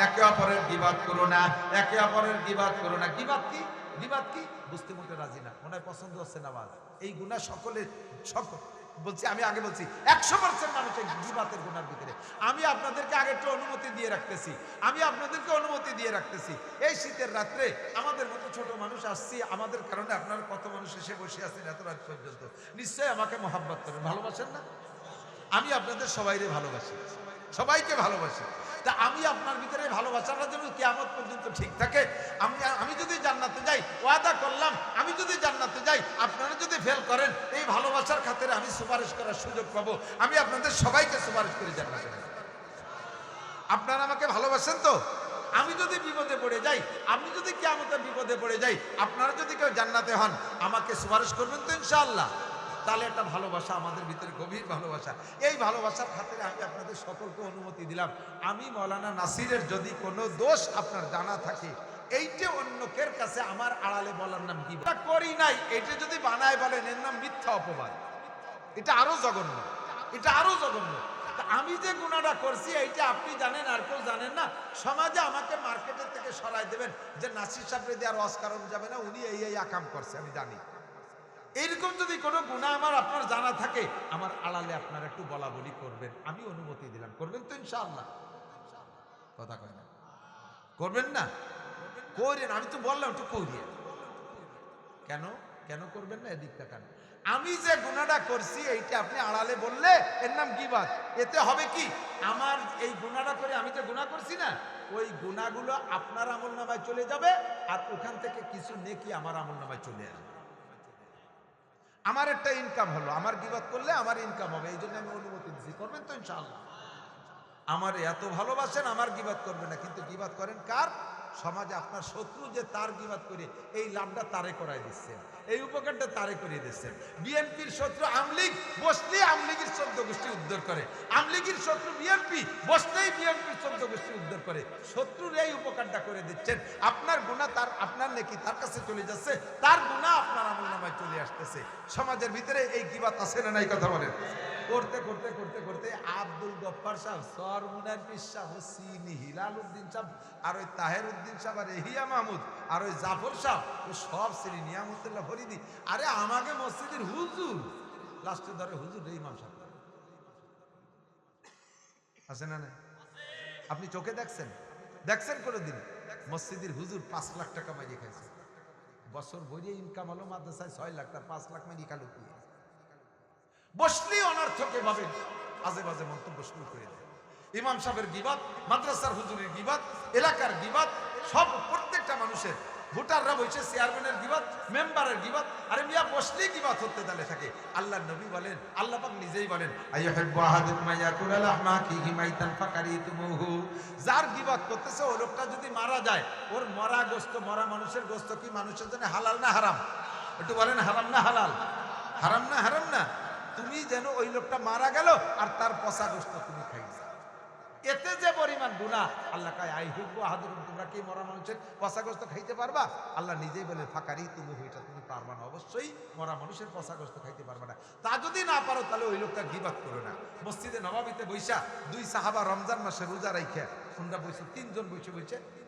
একে অপরের গীবাত করো না, একে অপরের গীবাত করো না। গীবাত কি? গীবাত কি বুঝতে মোটে রাজি না, মনে হয় পছন্দ হচ্ছে না। আওয়াজ এই গুনাহ সকলে বলছি, আমি আগে বলছি 100% মানুষের গীবাতের গুনার ভিতরে। আমি আপনাদেরকে আগে একটু অনুমতি দিয়ে রাখতেছি, এই শীতের রাত্রে আমাদের মতো ছোট মানুষ আসছি, আমাদের কারণে আপনারা কত মানুষ এসে বসে আছেন এত রাত পর্যন্ত। নিশ্চয়ই আমাকে মহাব্বত করেন, ভালোবাসেন না? আমি আপনাদের সবাইকে ভালোবাসি। তা আমি আপনার ভিতরে ভালোবাসাটা যেন কিয়ামত পর্যন্ত ঠিক থাকে। আমি যদি জান্নাতে যাই, ওয়াদা করলাম, আমি যদি জান্নাতে যাই, আপনারা যদি ফেল করেন, এই ভালোবাসার খাতিরে আমি সুপারিশ করার সুযোগ পাবো। আমি আপনাদের সবাইকে সুপারিশ করি জান্নাতে। আপনারা আমাকে ভালোবাসেন তো? আমি যদি বিপদে পড়ে যাই, আমি যদি কিয়ামতের বিপদে পড়ে যাই, আপনারা যদি কেউ জান্নাতে হন, আমাকে সুপারিশ করবেন তো ইনশাআল্লাহ? তাহলে একটা ভালোবাসা আমাদের ভিতরে, গভীর ভালোবাসা। এই ভালোবাসার খাতিরে আমি আপনাদের সকলকে অনুমতি দিলাম। আমি মাওলানা নাসিরের যদি কোনো দোষ আপনার জানা থাকে, এইটা অন্যকের কাছে আমার আড়ালে বলার নাম কি করি নাই, এটা যদি বানায় বলেন, এর নাম মিথ্যা অপবাদ। এটা আরো জঘন্য, আমি যে গুনাহটা করছি এইটা আপনি জানেন, আর কেউ জানেন না। সমাজে আমাকে মার্কেটের থেকে সরাই দেবেন যে নাসির সাহেব দিয়ে আর ওয়াজ করানো যাবে না, উনি এই আকাম করছে, আমি জানি। এইরকম যদি কোনো গুনাহ আমার আপনার জানা থাকে, আমার আড়ালে আপনারা একটু বলা বলি করবেন, আমি অনুমতি দিলাম। করবেন তো ইনশাআল্লাহ? কথা কয় না, করবেন না? করেন, আমি তো বললাম একটু করিয়ে। কেন কেন করবেন না? এদিকটা কেন? আমি যে গুনাহটা করছি এইটা আপনি আড়ালে বললে এর নাম গীবাত। এতে হবে কি, আমার এই গুনাহটা করে আমি যে গুনাহ করছি না, ওই গুনাহগুলো আপনার আমলনামায় চলে যাবে, আর ওখান থেকে কিছু নেকি আমার আমলনামায় চলে আসবে। আমার একটা ইনকাম হলো, আমার গীবাত করলে আমার ইনকাম হবে, এই জন্য আমি অনুমতি দিচ্ছি। করবেন তো ইনশাআল্লাহ? আমার এত ভালোবাসেন, আমার গীবাত করবেন না, কিন্তু গীবাত করেন কার? সমাজে আপনার শত্রু যে তার গীবাত করে এই লাভটা তারে করাই দিচ্ছেন, এই উপকারটা তারে করিয়ে দিচ্ছেন। বিএনপির শত্রু আমলীগ, বসলেই আমলীগের 14 গোষ্ঠী উদ্ধার করে। আমলীগের শত্রু বিএনপি, বসলেই বিএনপির 14 গোষ্ঠী উদ্ধার করে। শত্রুর এই উপকারটা করে দিচ্ছেন। আপনার গুনাহ তার, আপনার নেকি তার কাছে চলে যাচ্ছে, তার গুনাহ আপনার আমলনামায় চলে আসতেছে। সমাজের ভিতরে এই গীবাত আছে না নাই? কথা বলেন। করতে করতে করতে করতে আব্দুল গফফার সাহেব, সরমুনার পীর সাহেব, সিনি হিলাল উদ্দিন সাহেব, আর ওই তাহের উদ্দিন সাহেব, আর এহিয়া মাহমুদ, আর ওই জাফর সাহেব, ও সব শ্রী নিয়ামতুল্লাহ ফরিদি, আরে আমাকে মসজিদের হুজুর লাস্টে ধরে হুজুর ইমাম সাহেব আছে না? না, আপনি চোখে দেখছেন কোনোদিন মসজিদের হুজুর 5 লাখ টাকা মাইয়ে খাইছে? বছর ভরিয়ে ইনকাম হলো মাদ্রাসায় 6 লাখ, তার 5 লাখ মাইয়ে খালো কি? বসলেই অনর্থকে ভাবে আজে বাজে মন্তব্য শুরু করে দেয়। ইমাম সাহেবের গীবাত, মাদ্রাসার হুজুরের গীবাত, এলাকার গীবাত, সব প্রত্যেকটা মানুষের। ভোটাররা বসে চেয়ারম্যানের গীবাত, মেম্বারের গীবাত, আরে মিয়া বসলেই গীবাত হতে দালে থাকে। আল্লাহর নবী বলেন, আল্লাহ পাক নিজেই বলেন, আইয়ুহিব্বু আহাদুকুম মাইয়াকুলা লাহমা আখিহি মাইতান ফাকারিতুমুহু। যার গীবাত করতেছে ওই লোকটা যদি মারা যায়, ওর মরা গোশত, মরা মানুষের গোশত কি মানুষের জন্য হালাল না হারাম? একটু বলেন, হারাম না হালাল? হারাম না হারাম না? তুমি যেন ওই লোকটা মারা গেল আর তার পচা গোশত তুমি খাইছো, এতে যে পরিমাণ গুনাহ। আল্লাহ কয় আইহিব্বু আহাদুকুম, তোমরা কি মরা মানুষের পচা গোশত খাইতে পারবা? আল্লাহ নিজেই বলে ফাকারি তুমি, এটা তুমি পারবা না, অবশ্যই মরা মানুষের পচা গোশত খাইতে পারবা না। তা যদি না পারো তাহলে ওই লোকটা গীবাত করো না। মসজিদে নববীতে বৈশা 2 সাহাবা রমজান মাসে রোজা রাইখা তোমরা বসে, 3 জন বসে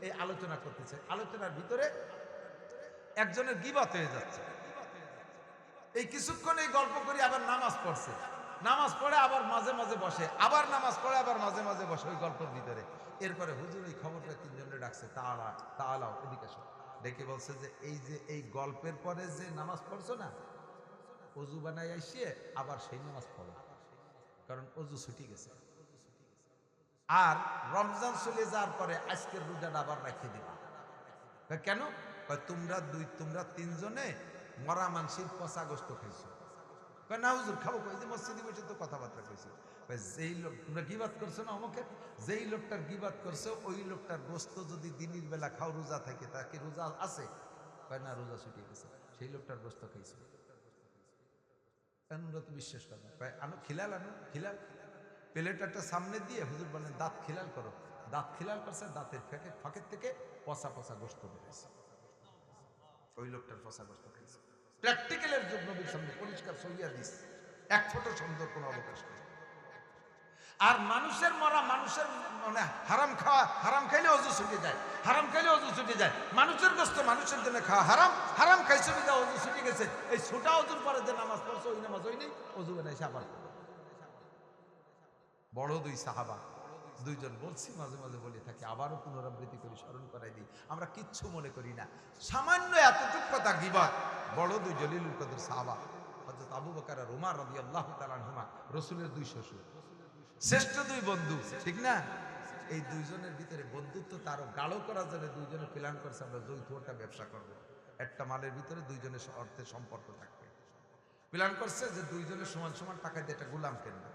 এই আলোচনা করতেছে। আলোচনার ভিতরে একজনের গীবাত হয়ে যাচ্ছে। এই কিছুক্ষণ এই গল্প করি, আবার নামাজ পড়ছে, নামাজ পড়ে আবার মাঝে মাঝে বসে, আবার নামাজ পড়ে আবার মাঝে মাঝে বসে ওই গল্পের ভিতরে। এরপরে হুজুর এই খবরটা 3 জনে ডাকছে, তাআলাও এদিকে আসো। ডেকে বলছে যে এই গল্পের পরে যে নামাজ পড়ছো না, অজু বানাই আসিয়ে আবার সেই নামাজ পড়ো, কারণ অজু ছুটি গেছে। আর রমজান চলে যাওয়ার পরে আজকের রোজাটা আবার রেখে দিবা। কেন? তোমরা 3 জনে মরা মানসির পচা গোশত খাইছো। না হুজুর খাবো কই, যে মসজিদে বসে তো কথাবার্তা কইছো। যেই লোক তোমরা গীবাত করছো না অমুকের, যেই লোকটার গীবাত করছো ওই লোকটার গোশত যদি দিনের বেলা খাও রোজা থাকে, তা কি রোজা আছে? না, রোজা ছুটিয়ে গেছে, সেই লোকটার গোশত খাইছো। আমরা তো বিশ্বাস করো না। আনো খিলাল, আনো খিলাল। প্লেটারটা সামনে দিয়ে হুজুর বলেন দাঁত খিলাল করো। দাঁত খিলাল করছে, দাঁতের ফাঁকের থেকে পচা পচা গোশত বেরোছে। ওই লোকটার পচা গোশত খাইছে। প্র্যাকটিক্যালের যুগ নবীর সামনে পরিষ্কার সহিয়া দিস, এক ফোঁটা সুন্দর কোনো অবকাশ নেই। আর মানুষের মরা মানুষের মানে হারাম খাওয়া, হারাম খাইলে অজু ছুটে যায়, হারাম খাইলে অজু ছুটে যায়। মানুষের গোস্ত মানুষের জন্য খাওয়া হারাম, হারাম খাইছে বিদা অজু ছুটে গেছে। এই ছোটা অজুর পরে যে নামাজ পড়ছে ওই নামাজ ওই নেই, অজু বানাইছে আবার। বড় দুই সাহাবা দুইজন, বলছি মাঝে মাঝে বলে থাকি, আবারও পুনরাবৃত্তি করি, স্মরণ করাই দিই, আমরা কিচ্ছু মনে করি না। সামান্য এতটুক কথা গীবত। বড় দুই জলিলুল কদর সাহাবা, হযরত আবু বকর আর উমর রাদিয়াল্লাহু তাআলা আনহুমা, রাসূলের দুই শ্বশুর, শ্রেষ্ঠ দুই বন্ধু, ঠিক না? এই দুইজনের ভিতরে বন্ধুত্ব তারও গাঢ় করার জন্য দুইজনে প্ল্যান করছে, আমরা যৌথ একটা ব্যবসা করব। একটা মালের ভিতরে দুইজনের অর্থের সম্পর্ক থাকবে। প্ল্যান করছে যে দুইজনের সমান সমান টাকা দিয়ে একটা গোলাম কিনবে।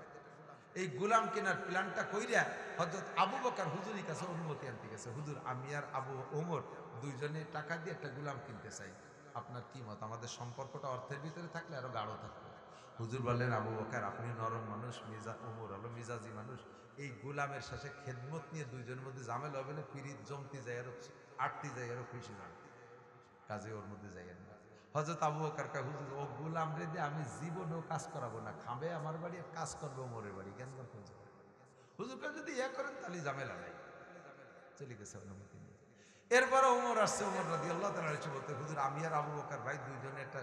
এই গোলাম কেনার প্ল্যানটা কইরা হযরত আবু বকর হুজুরের কাছে অনুমতি আনতে গেছে। হুজুর, আমি আর আবু ওমর দুইজনে টাকা দিয়ে একটা গোলাম কিনতে চাই, আপনার কি মত? আমাদের সম্পর্কটা অর্থের ভিতরে থাকলে আরো গাঢ় থাকবে। হুজুর বললেন, আবু বকর আপনি নরম মানুষ, ওমর হলো মিজাজি মানুষ, এই গোলামের শেষে খেদমত নিয়ে দুইজনের মধ্যে ঝামেলা হবে না, পিরিত জমতি যায় আরো, আটটি যায় আরো, খুশি না, কাজে ওর মধ্যে যাই না। হযরত আবু বকর কয়, হুজুর ও গোলাম রে দিয়ে আমি জীবনেও কাজ করাবো না, খাবে আমার বাড়ি আর কাজ করবে ওমরের বাড়ি, কেন? হুজুর কয়, যদি ইয়া করেন তাহলে ঝামেলা নাই। চলে গেছে অনুমতি নিয়ে। এরপরে ওমর আসছে, ওমর রাদিয়াল্লাহু তাআলা এসে বলতে, হুজুর আমি আর আবু বকর ভাই দুইজনে একটা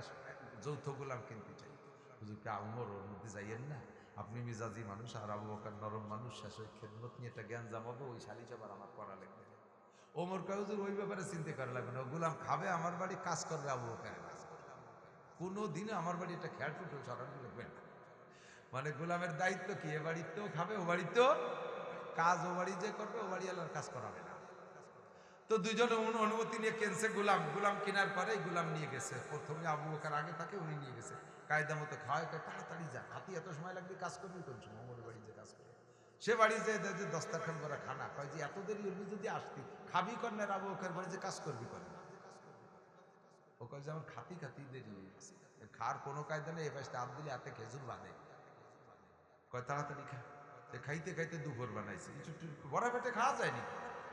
যৌথ গোলাম কিনতে চাই। হুজুর কে, ওমর ওর মধ্যে যাইয়েন না, আপনি মিজাজি মানুষ আর আবু বকর নরম মানুষ, শেষ ওই খেদমত নিয়ে একটা জ্ঞান জামাবো, ওই শালি আবার আমার করা লাগবে। ওমর কয়, হুজুর ওই ব্যাপারে চিন্তা করা লাগবে না, গোলাম খাবে আমার বাড়ি, কাজ করবে আবু বকর, কোনো দিনে আমার বাড়ি একটা খেয়াল টুটো সরানো লাগবে না। মানে গোলামের দায়িত্ব কি, এ বাড়িতেও খাবে, ও বাড়িতেও কাজ, ও বাড়ি যে করবে ও বাড়ি আলার কাজ করাবে না। তো দুইজনে অনুমতি নিয়ে কিনছে গোলাম। গোলাম কেনার পরে গোলাম নিয়ে গেছে, প্রথমে আবু বকর আগে থাকে, উনি নিয়ে গেছে। কায়দা মতো খাওয়ায়, তাড়াতাড়ি যা, হাতি এত সময় লাগবে, কাজ করবি কোন সময়, আমার বাড়ি যে কাজ করে। সে বাড়ি যে দস্তারখান করা খানা, কয় যে এত দেরি হবি, যদি আসতি খাবি কন্যার, আবু বকর বাড়ি যে কাজ করবি কর। ও কয় যে আমার খাতি খাতি দেরি হয়ে গেছে, খার কোনো কায়দা নেই, এ পাশে হাত দিলে হাতে খেজুর বাঁধে। কয় তাড়াতাড়ি খা। খাইতে খাইতে দুপুর বানাইছে, একটু বড় পেটে খাওয়া যায়নি,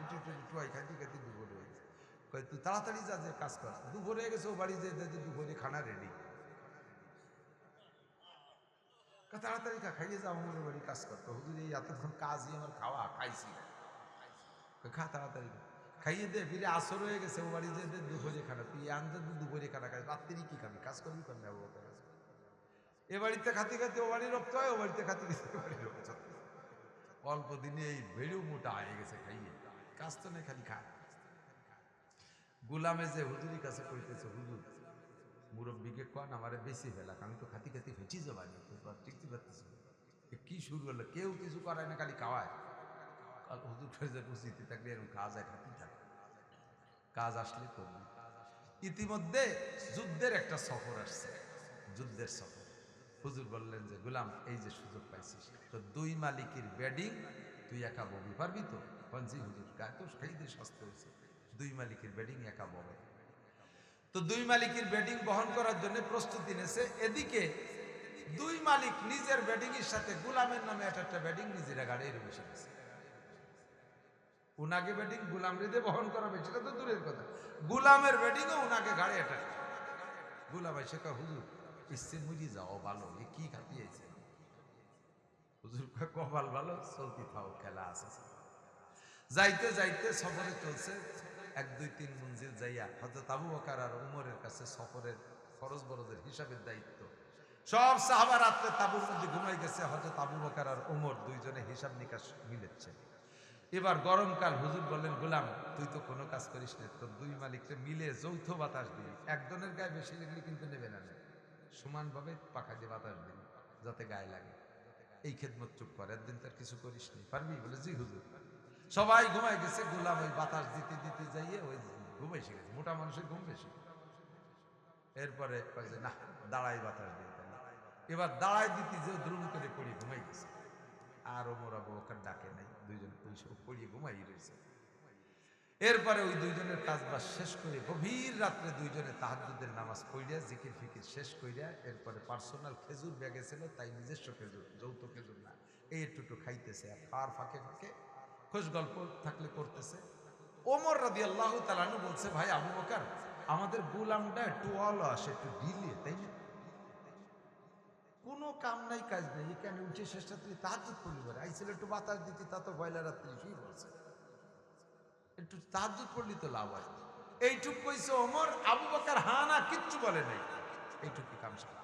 একটু একটু টুয়াই খাইতে খাইতে দুপুর হয়ে গেছে। কয় তুই তাড়াতাড়ি যা, যে কাজ কর, দুপুর হয়ে গেছে, ও বাড়ি যে দুপুরে খানা রেডি। তাড়াতাড়ি খা, খাইয়ে যা, আমার বাড়ি কাজ করতো। হুজুর এই এতক্ষণ কাজই আমার খাওয়া, খাইছি। খা তাড়াতাড়ি, খাইয়ে দে, ফিরে আসর হয়ে গেছে, ও বাড়ি যে দুপুরে খানা, তুই আনতে দুপুরে খানা খাই, রাত্রি কি খাবি, কাজ করবি কর না। এ বাড়িতে খাতি খাতি ও বাড়ি রক্ত হয়, ও বাড়িতে খাতি খাতি ও বাড়ি রক্ত হয়। অল্প দিনে এই বেড়েও মোটা হয়ে গেছে খাইয়ে, কাজ তো নেই, খালি খায়। গোলামে যে হুজুরের কাছে কইতেছে, হুজুর মুরব্বীকে কন আমারে বেশি ফেলা, আমি তো খাতি খাতি ফেঁচি যাবানি, টিকতে পারতেছি। কি শুরু হলো, কেউ কিছু করায় না, খালি খাওয়ায়। কাল হুজুর ফেরজের উচিত থাকলে এরকম কাজ হয়, খাতি থাকে, কাজ আসলে করবি। ইতিমধ্যে যুদ্ধের একটা সফর আসছে, যুদ্ধের সফর। হুজুর বললেন যে, গোলাম এই যে সুযোগ পাইছিস, তো দুই মালিকের বেডিং তুই একা ববি পারবি তো? জি হুজুর, গায়ে তো খাইতে সস্তা হয়েছে, দুই মালিকের বেডিং একা ববে। তো দুই মালিকের বেডিং বহন করার জন্য প্রস্তুতি নিয়েছে। এদিকে দুই মালিক নিজের বেডিং এর সাথে গোলামের নামে একটা বেডিং নিজেরা গাড়ির বসে গেছে। উনাকে বেডিং গোলাম রেদে বহন করাবে সেটা তো দূরের কথা, গোলামের বেডিংও উনাকে গাড়ি এটা। গোলাম ভাই শেখা, হুজুর ইচ্ছে মুড়ি যাও ভালো, এ কি খাতিয়েছে? হুজুর কপাল ভালো, চলতি থাও, খেলা আছে। যাইতে যাইতে সফরে চলছে, 1 2 3 মঞ্জিল যাইয়া হযরত আবু বকর আর উমরের কাছে সফরের খরচ বরজের হিসাবের দায়িত্ব। সব সাহাবা রাত্রে তাঁবুর মধ্যে ঘুমাই গেছে, হযরত আবু বকর আর উমর দুইজনে হিসাব নিকাশ মিলেছে। এবার গরমকাল, হুজুর বললেন, গোলাম তুই তো কোনো কাজ করিস না, তোর দুই মালিককে মিলে যৌথ বাতাস দিবি, একজনের গায়ে বেশি লাগলে কিন্তু নেবে না, সমানভাবে পাখা দিয়ে বাতাস দিবি যাতে গায়ে লাগে। এই খেদমত চুপ কর, একদিন তার কিছু করিস নি, পারবি? বলে জি হুজুর। সবাই ঘুমাই গেছে, গোলাম ওই বাতাস দিতে দিতে যাইয়ে ওই ঘুমাই গেছে, মোটা মানুষের ঘুম বেশি। এরপরে যে না, দাঁড়াই বাতাস দিয়ে তাহলে। এবার দাঁড়াই দিতে যে দ্রুম করে পড়ি ঘুমাই গেছে। আর ওমর আবু বকর ডাকে নাই, দুইজন পড়িয়ে ঘুমাই রয়েছে। এরপরে ওই দুইজনের কাজবাজ শেষ করে গভীর রাত্রে দুইজনে তাহাজ্জুদের নামাজ পড়িয়া জিকির ফিকির শেষ করিয়া এরপরে পার্সোনাল খেজুর ব্যাগে ছিল, তাই নিজস্ব খেজুর, যৌথ খেজুর না, এই একটু খাইতেছে আর খাওয়ার ফাঁকে ফাঁকে খোশ গল্প থাকলে করতেছে। ওমর রাদিয়াল্লাহু তাআলা আনহু বলছে, ভাই আবু বকর, আমাদের গোলামটা একটু অলস, একটু ঢিলে, তাই না? কোন কোনো কাম নাই কাজ নেই, এখানে উঠে শেষটা তুই তাহাজ্জুদ পড়লি বলে আইছিল একটু বাতাস দিতি, তা তো ভয়লা রাত্রি কি বলছে, একটু তাহাজ্জুদ পড়লি তো লাভ হয়। এইটুক কইছে ওমর, আবু বকর হানা কিচ্ছু বলে নাই, এইটুকু কাম সারা।